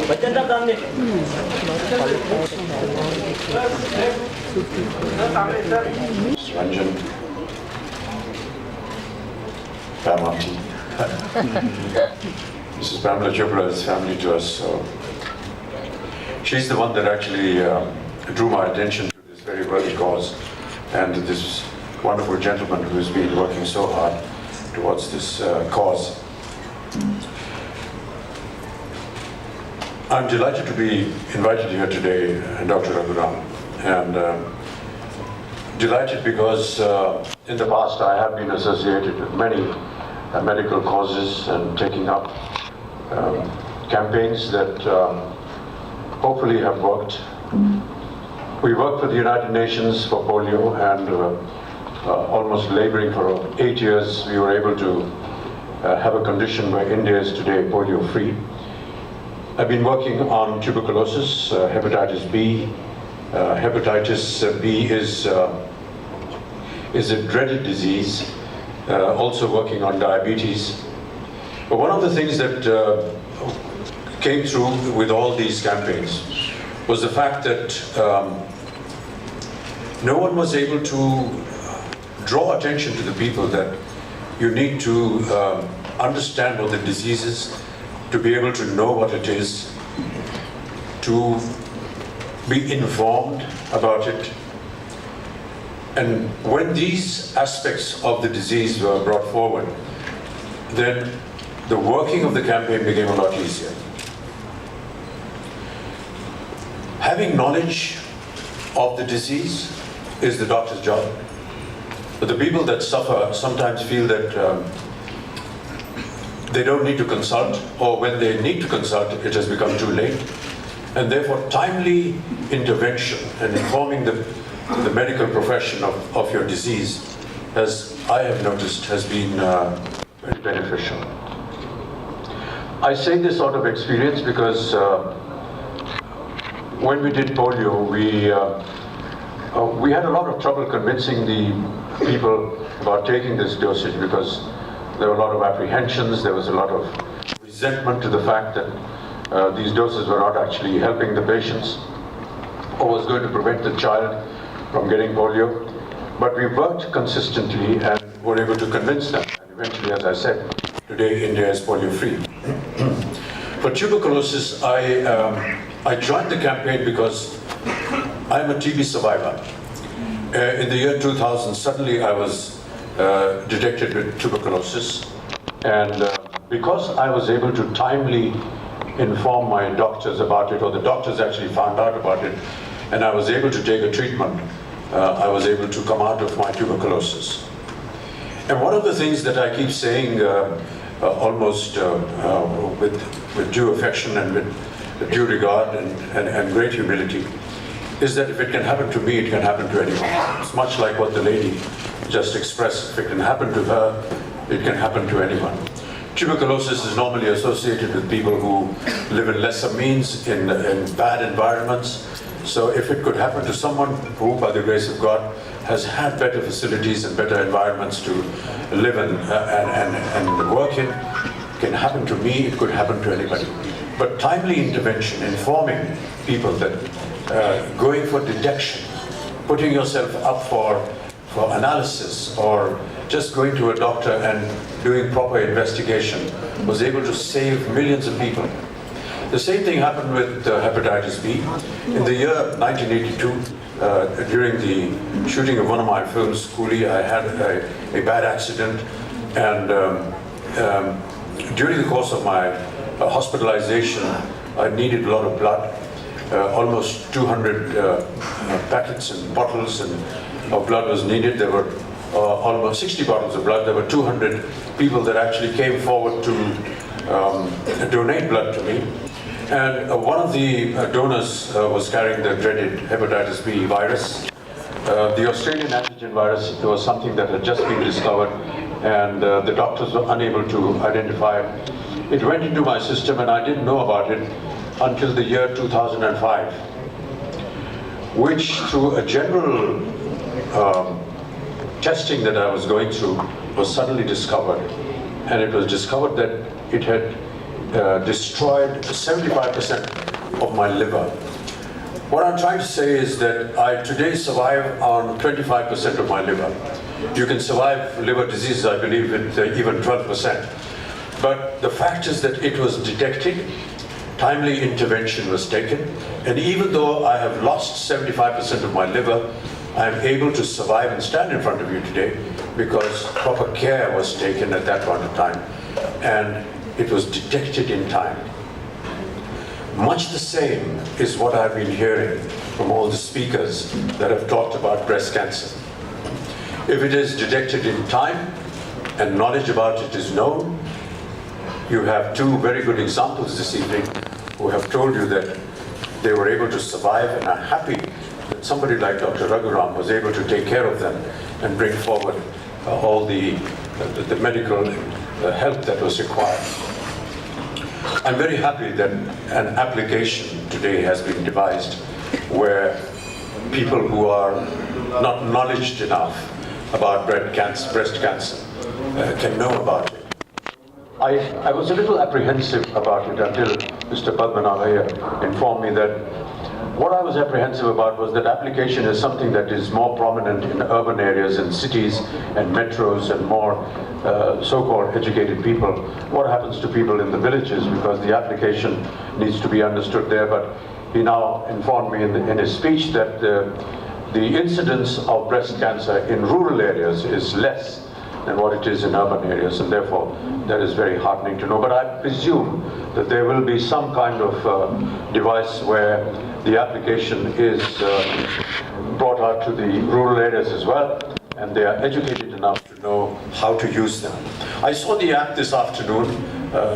बच्चन साहब सामने Ranjan, family. Mrs. Pamela Chopra is family to us. So she's the one that actually drew my attention to this very worthy cause and to this wonderful gentleman who has been working so hard towards this cause. I'm delighted to be invited here today, Dr. Raghuram, and delighted because in the past I have been associated with many medical causes and taking up campaigns that hopefully have worked. We worked for the United Nations for polio, and almost laboring for 8 years, we were able to have a condition where India is today polio-free. I've been working on tuberculosis, hepatitis B. Hepatitis B is a dreaded disease. Also working on diabetes. But one of the things that came through with all these campaigns was the fact that no one was able to draw attention to the people that you need to understand what the disease is, to be able to know what it is, to be informed about it. And when these aspects of the disease were brought forward, then the working of the campaign became a lot easier. Having knowledge of the disease is the doctor's job. But the people that suffer sometimes feel that they don't need to consult, or when they need to consult, it has become too late. And therefore, timely intervention and informing the medical profession of your disease, as I have noticed, has been very beneficial. I say this out of experience because when we did polio, we had a lot of trouble convincing the people about taking this dosage, because there were a lot of apprehensions, there was a lot of resentment to the fact that these doses were not actually helping the patients or was going to prevent the child from getting polio. But we worked consistently and were able to convince them. And eventually, as I said, today India is polio-free. For tuberculosis, I joined the campaign because I'm a TB survivor. In the year 2000, suddenly I was detected with tuberculosis. And because I was able to timely inform my doctors about it, or the doctors actually found out about it, and I was able to take a treatment, I was able to come out of my tuberculosis. And one of the things that I keep saying almost with due affection and with due regard and great humility is that if it can happen to me, it can happen to anyone. It's much like what the lady just expressed. If it can happen to her, it can happen to anyone. Tuberculosis is normally associated with people who live in lesser means, in bad environments. So if it could happen to someone who, by the grace of God, has had better facilities and better environments to live in and work in, it can happen to me, it could happen to anybody. But timely intervention, informing people that going for detection, putting yourself up for analysis, or just going to a doctor and doing proper investigation was able to save millions of people. The same thing happened with hepatitis B. In the year 1982, during the shooting of one of my films, Coolie, I had a bad accident, and during the course of my hospitalization, I needed a lot of blood. Almost 200 packets and bottles of blood was needed. There were almost 60 bottles of blood. There were 200 people that actually came forward to donate blood to me. And one of the donors was carrying the dreaded hepatitis B virus. The Australian antigen virus was something that had just been discovered, and the doctors were unable to identify it. It went into my system and I didn't know about it until the year 2005, which through a general testing that I was going through was suddenly discovered, and it was discovered that it had destroyed 75% of my liver. What I'm trying to say is that I today survive on 25% of my liver. You can survive liver diseases, I believe, with even 12%. But the fact is that it was detected, timely intervention was taken, and even though I have lost 75% of my liver, I am able to survive and stand in front of you today because proper care was taken at that point of time, and it was detected in time. Much the same is what I've been hearing from all the speakers that have talked about breast cancer. If it is detected in time and knowledge about it is known, you have two very good examples this evening who have told you that they were able to survive and are happy that somebody like Dr. Raghuram was able to take care of them and bring forward all the medical help that was required. I'm very happy that an application today has been devised where people who are not knowledgeable enough about breast cancer can know about it. I was a little apprehensive about it until Mr. Padmanabhaya informed me that what I was apprehensive about was that application is something that is more prominent in urban areas and cities and metros and more so-called educated people. What happens to people in the villages, because the application needs to be understood there. But he now informed me in his speech that the incidence of breast cancer in rural areas is less than what it is in urban areas, and therefore that is very heartening to know. But I presume that there will be some kind of device where the application is brought out to the rural areas as well, and they are educated enough to know how to use them. I saw the app this afternoon.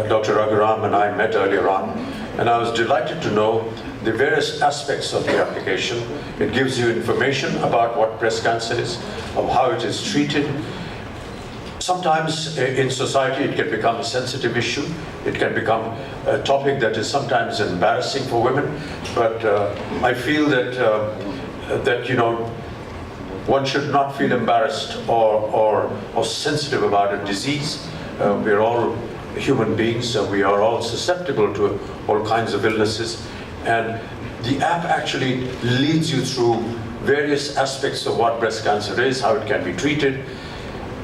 Dr. Raghuram and I met earlier on, and I was delighted to know the various aspects of the application. It gives you information about what breast cancer is, of how it is treated. Sometimes in society it can become a sensitive issue. It can become a topic that is sometimes embarrassing for women. But I feel that one should not feel embarrassed or sensitive about a disease. We're all human beings. We are all susceptible to all kinds of illnesses. And the app actually leads you through various aspects of what breast cancer is, how it can be treated.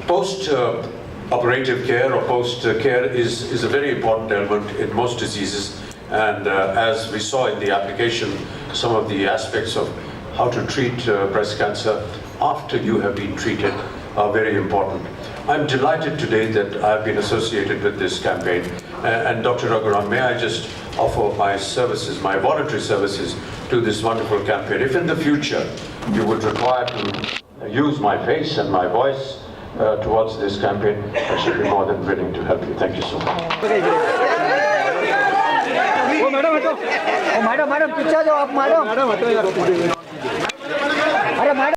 Post-operative care or post-care is a very important element in most diseases, and as we saw in the application, some of the aspects of how to treat breast cancer after you have been treated are very important. I'm delighted today that I've been associated with this campaign, and Dr. Raghuram, may I just offer my services, my voluntary services to this wonderful campaign. If in the future you would require to use my face and my voice towards this campaign, I should be more than willing to help you. Thank you so much. Madam पीछे जाओ आप madam